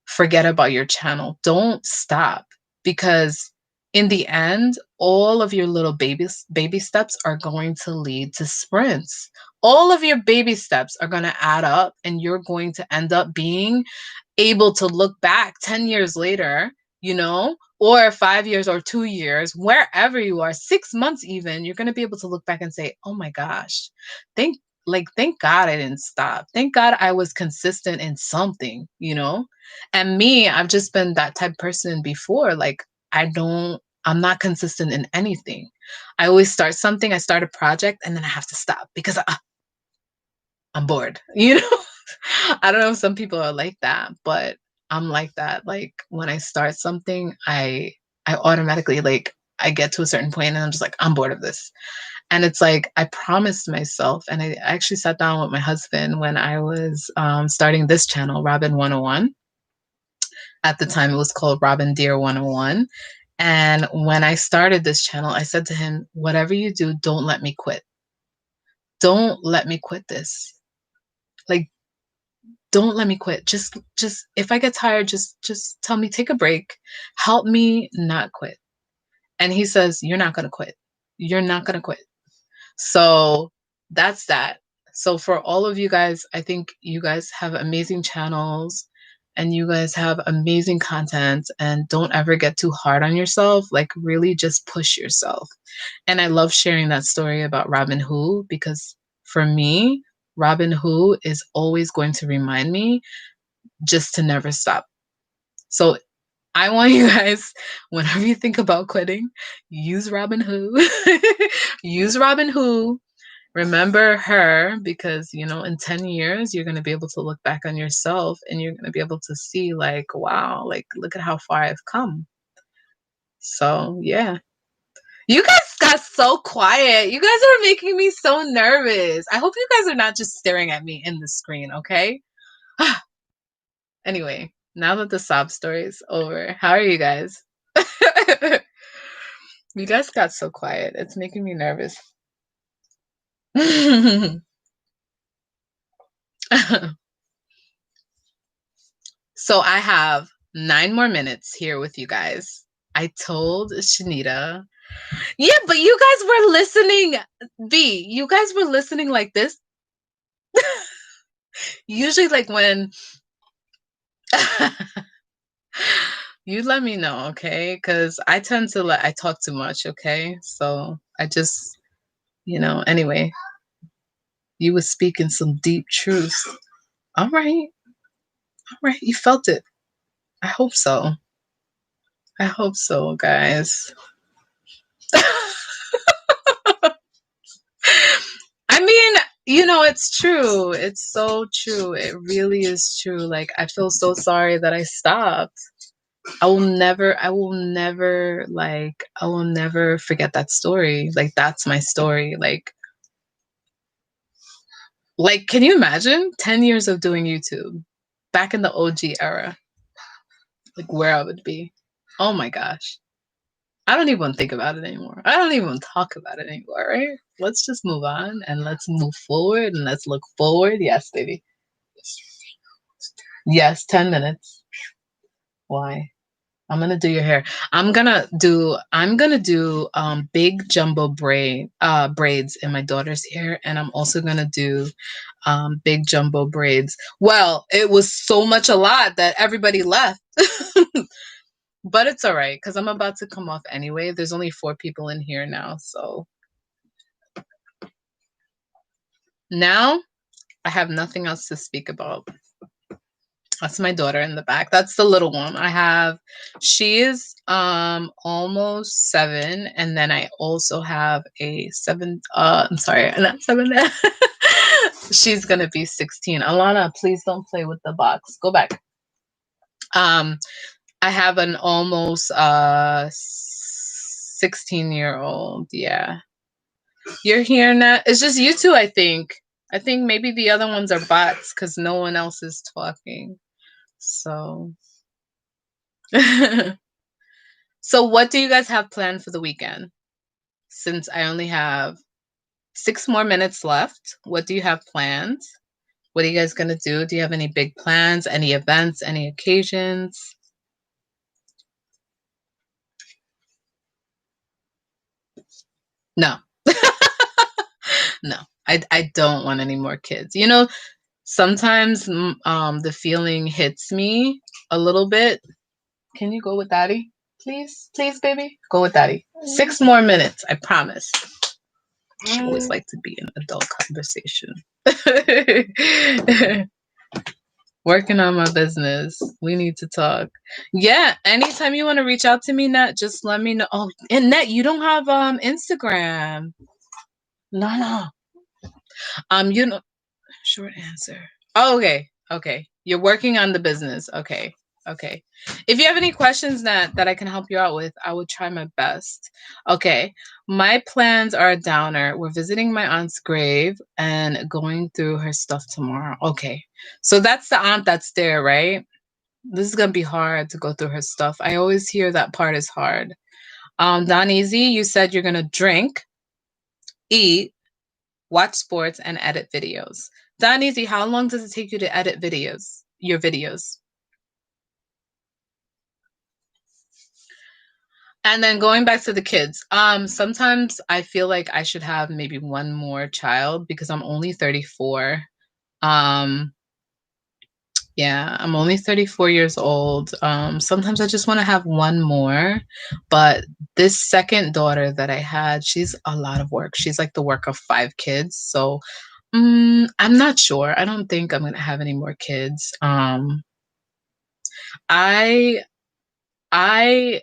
forget about your channel. Don't stop, because in the end, all of your little baby steps are going to lead to sprints. All of your baby steps are going to add up and you're going to end up being able to look back 10 years later, or 5 years or 2 years, wherever you are, 6 months even, you're going to be able to look back and say, oh my gosh, thank thank God I didn't stop. Thank God I was consistent in something, you know? And me, I've just been that type of person before. Like, I'm not consistent in anything. I always start something, I start a project, and then I have to stop because I'm bored, you know? I don't know if some people are like that, but I'm like that. Like when I start something, I automatically like I get to a certain point and I'm just like, I'm bored of this. And it's like I promised myself, and I actually sat down with my husband when I was starting this channel, Robin 101. At the time, it was called Robin Deer 101. And when I started this channel, I said to him, whatever you do, don't let me quit. Don't let me quit this. Like, don't let me quit. Just if I get tired, just tell me, take a break. Help me not quit. And he says, you're not going to quit. You're not going to quit. So that's that. So for all of you guys, I think you guys have amazing channels and you guys have amazing content, and don't ever get too hard on yourself. Like really just push yourself. And I love sharing that story about Robin Who, because for me, Robin Who is always going to remind me just to never stop. So I want you guys, whenever you think about quitting, use Robin Who. Use Robin Who. Remember her, because, you know, in 10 years, you're going to be able to look back on yourself and you're going to be able to see, like, wow, like, look at how far I've come. So, yeah. You guys got so quiet. You guys are making me so nervous. I hope you guys are not just staring at me in the screen, okay? Anyway, now that the sob story is over, how are you guys? You guys got so quiet. It's making me nervous. So I have 9 more minutes here with you guys. I told Shanita. Yeah, but you guys were listening. V, you guys were listening like this. Usually, like when you let me know, okay? Because I tend to I talk too much, okay? So I just, anyway, you were speaking some deep truths. All right. All right. You felt it. I hope so. I hope so, guys. I mean, it's true. It's so true. It really is true. Like, I feel so sorry that I stopped. I will never forget that story. Like, that's my story. Like, can you imagine 10 years of doing YouTube back in the OG era? Like, where I would be. Oh my gosh. I don't even think about it anymore. I don't even talk about it anymore, right? Let's just move on and let's move forward and let's look forward. Yes, baby. Yes, 10 minutes. Why? I'm gonna do your hair. I'm gonna do big jumbo braids in my daughter's hair, and I'm also gonna do big jumbo braids. Well, it was so much a lot that everybody left. But it's all right because I'm about to come off anyway. There's only 4 people in here now, so now I have nothing else to speak about. That's my daughter in the back. That's the little one. She is almost 7, and then I also have a 7 I'm sorry, not 7. She's going to be 16. Alana, please don't play with the box. Go back. I have an almost 16-year-old. Yeah. You're here now. It's just you two, I think. I think maybe the other ones are bots because no one else is talking. So, so what do you guys have planned for the weekend? Since I only have 6 more minutes left, what do you have planned? What are you guys gonna do? Do you have any big plans, any events, any occasions? No. No, I don't want any more kids. Sometimes the feeling hits me a little bit. Can you go with daddy? Please, please, baby. Go with daddy. 6 more minutes, I promise. I always like to be in adult conversation. Working on my business. We need to talk. Yeah, anytime you want to reach out to me, Nat, just let me know. Oh, and Nat, you don't have Instagram. No. You know, short answer. Oh, okay. Okay. You're working on the business. Okay. Okay. If you have any questions that I can help you out with, I would try my best. Okay. My plans are a downer. We're visiting my aunt's grave and going through her stuff tomorrow. Okay. So that's the aunt that's there, right? This is gonna be hard to go through her stuff. I always hear that part is hard. Don Easy, you said you're gonna drink, eat, watch sports, and edit videos. Don Easy, how long does it take you to edit videos? Your videos? And then going back to the kids, sometimes I feel like I should have maybe one more child because I'm only 34. Um, yeah, I'm only 34 years old. Sometimes I just want to have one more, but this second daughter that I had, she's a lot of work. She's like the work of 5 kids. So, I'm not sure. I don't think I'm gonna have any more kids. I I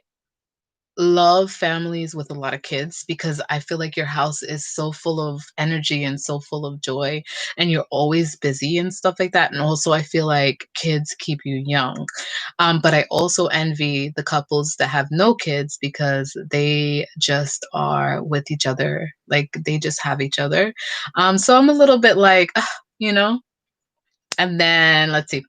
love families with a lot of kids because I feel like your house is so full of energy and so full of joy, and you're always busy and stuff like that. And also, I feel like kids keep you young. But I also envy the couples that have no kids because they just are with each other, like they just have each other. So I'm a little bit like, you know. And then let's see.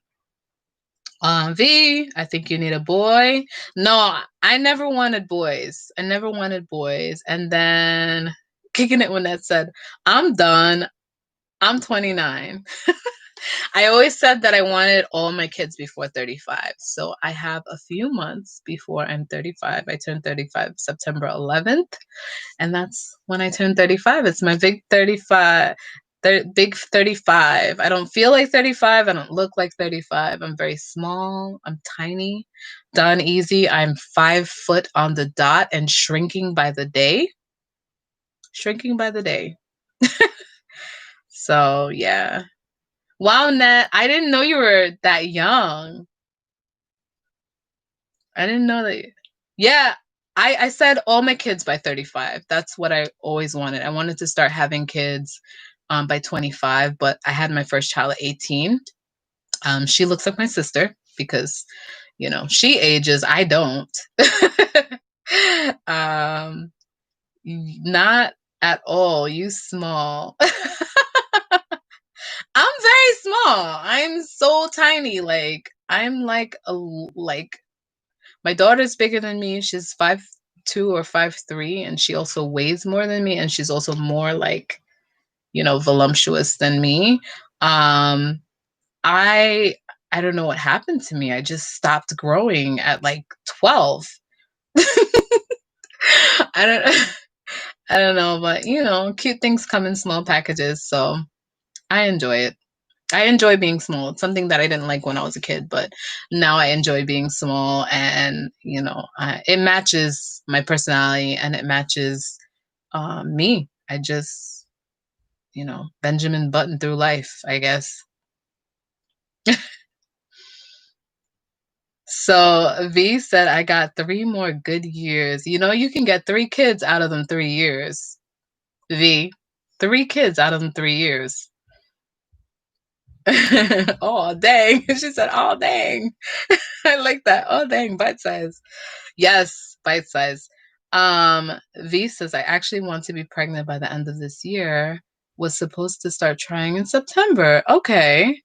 V, I think you need a boy. No, I never wanted boys. I never wanted boys. And then kicking it when that said, I'm done. I'm 29. I always said that I wanted all my kids before 35. So I have a few months before I'm 35. I turned 35 September 11th. And that's when I turn 35. It's my big 35. Big 35. I don't feel like 35. I don't look like 35. I'm very small. I'm tiny. Done easy. I'm 5 foot on the dot and shrinking by the day. Shrinking by the day. So yeah. Wow, Nat. I didn't know you were that young. I didn't know that. Yeah, I said all my kids by 35. That's what I always wanted. I wanted to start having kids by 25, but I had my first child at 18. She looks like my sister because, she ages. I don't. um, not at all. You small. I'm very small. I'm so tiny. Like I'm like my daughter's bigger than me. She's 5'2" or 5'3", and she also weighs more than me, and she's also more like, voluptuous than me. Um, I don't know what happened to me. I just stopped growing at like 12. I don't I don't know, but cute things come in small packages, so I enjoy it. I enjoy being small. It's something that I didn't like when I was a kid, but now I enjoy being small, and it matches my personality and it matches me. I just, Benjamin Button through life, I guess. So V said, I got 3 more good years. You can get 3 kids out of them 3 years. V, 3 kids out of them 3 years. Oh, dang. She said, oh, dang. I like that. Oh, dang. Bite size. Yes, bite size. V says, I actually want to be pregnant by the end of this year. Was supposed to start trying in September. Okay.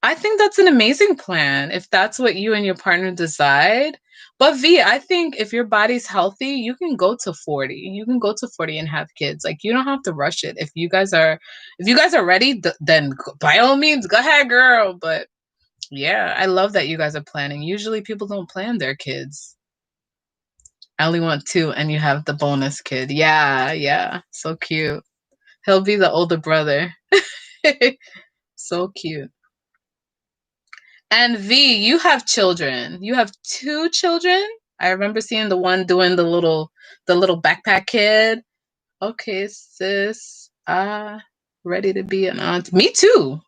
I think that's an amazing plan if that's what you and your partner decide. But V, I think if your body's healthy, you can go to 40. You can go to 40 and have kids. Like you don't have to rush it. If you guys are ready, then by all means, go ahead, girl. But yeah, I love that you guys are planning. Usually people don't plan their kids. I only want 2 and you have the bonus kid. Yeah, yeah. So cute. He'll be the older brother. So cute. And V, you have children. You have 2 children? I remember seeing the one doing the little backpack kid. Okay, sis. Ready to be an aunt. Me too.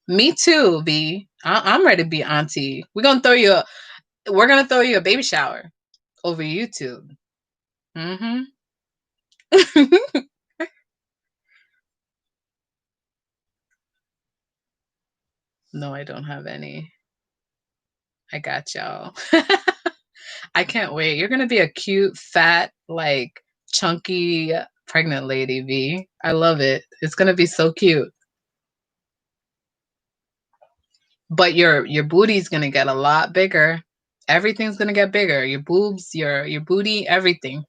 Me too, B. I'm ready to be auntie. We're gonna throw you a baby shower over YouTube. Mm-hmm. No, I don't have any. I got y'all. I can't wait. You're gonna be a cute, fat, like chunky pregnant lady, V. I love it. It's gonna be so cute. But your booty's gonna get a lot bigger. Everything's gonna get bigger. Your boobs, your booty, everything.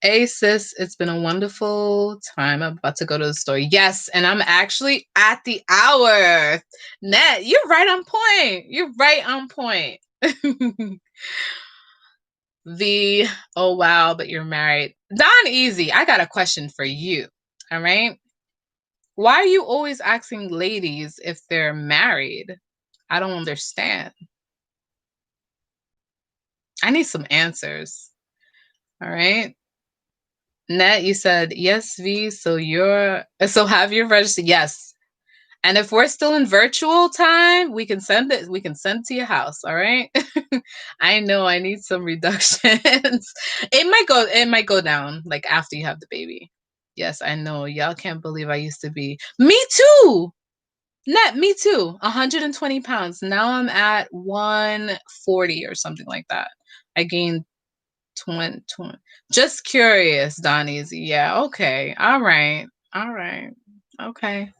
Hey sis, it's been a wonderful time. I'm about to go to the store. Yes, and I'm actually at the hour. Net, you're right on point. You're right on point. The oh wow, but you're married. Don Easy, I got a question for you. All right. Why are you always asking ladies if they're married? I don't understand. I need some answers. All right. Net, you said yes, V. So have you registered? Yes. And if we're still in virtual time, we can send it. We can send it to your house. All right. I know I need some reductions. It might go down like after you have the baby. Yes, I know. Y'all can't believe I used to be. Me too. Net, me too. 120 pounds. Now I'm at 140 or something like that. I gained 20. Just curious, Donnie's. Yeah, okay. All right. All right. Okay.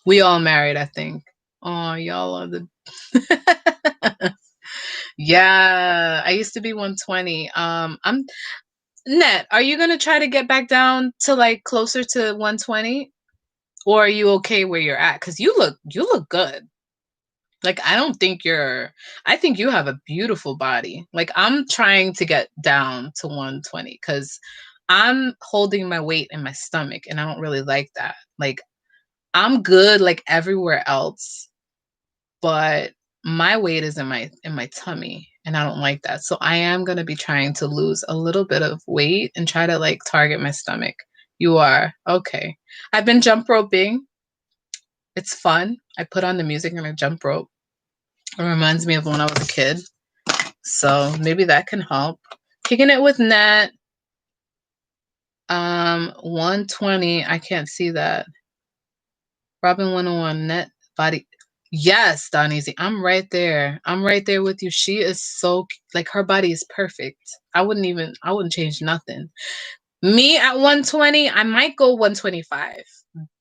We all married, I think. Oh, y'all are the Yeah, I used to be 120. I'm Net, are you gonna try to get back down to like closer to 120? Or are you okay where you're at? Because you look good. Like I think you have a beautiful body. Like I'm trying to get down to 120 because I'm holding my weight in my stomach and I don't really like that. Like I'm good like everywhere else, but my weight is in my tummy and I don't like that. So I am going to be trying to lose a little bit of weight and try to like target my stomach. You are. Okay. I've been jump roping. It's fun. I put on the music and I jump rope. It reminds me of when I was a kid. So maybe that can help. Kicking it with Net. 120. I can't see that. Robin 101 Net body. Yes, Doneasy. I'm right there. I'm right there with you. She is like her body is perfect. I wouldn't change nothing. Me at 120, I might go 125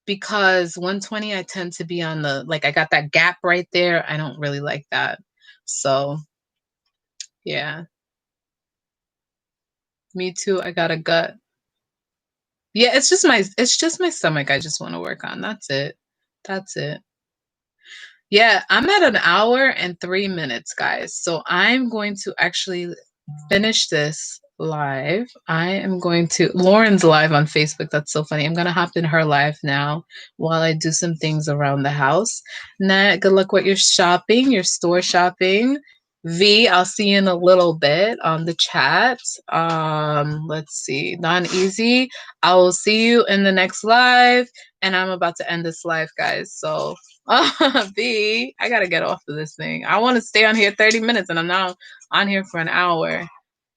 because 120 I tend to be on the like I got that gap right there. I don't really like that. So, yeah. Me too. I got a gut. Yeah, it's just my stomach I just want to work on. That's it. That's it. Yeah, I'm at an hour and 3 minutes, guys. So I'm going to actually finish this live. I am going to Lauren's live on Facebook. That's so funny. I'm gonna hop in her live now while I do some things around the house. Nat, good luck with your shopping, your store shopping. V, I'll see you in a little bit on the chat. Let's see. Non easy. I will see you in the next live. And I'm about to end this live, guys. So V, I gotta get off of this thing. I want to stay on here 30 minutes and I'm now on here for an hour.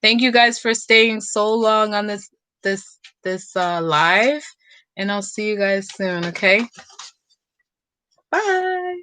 Thank you guys for staying so long on this live, and I'll see you guys soon. Okay, bye.